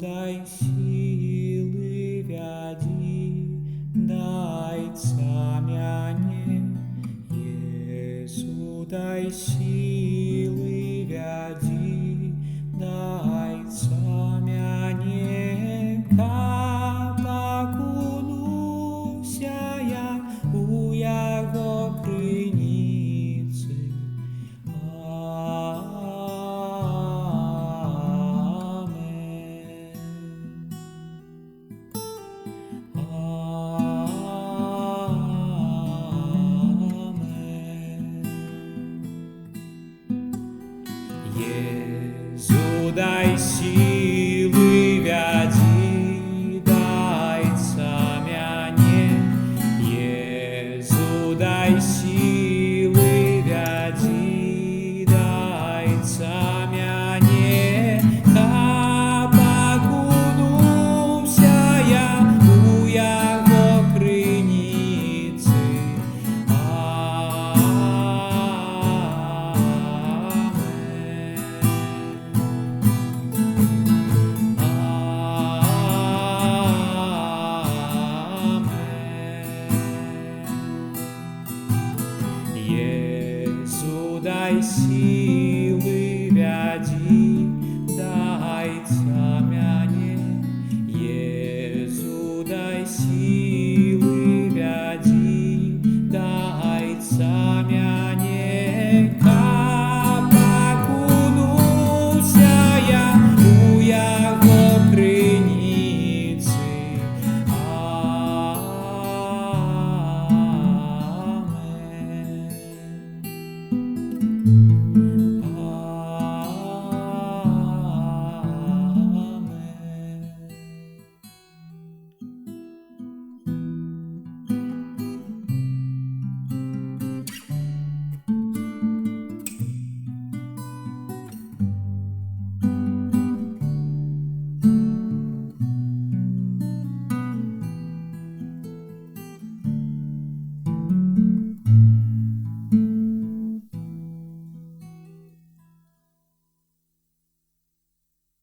дай силы вяди, дайца мяне, Jesу, дай силы вяди, дайца мяне, каб акунуся я у яго крыніцы. Jezu, daj siły вяди, дайца мяне, Jezu, daj siły вяди, дайца мяне, каб акунуся я у яго крыніцы. Jezu, дай силы вяди,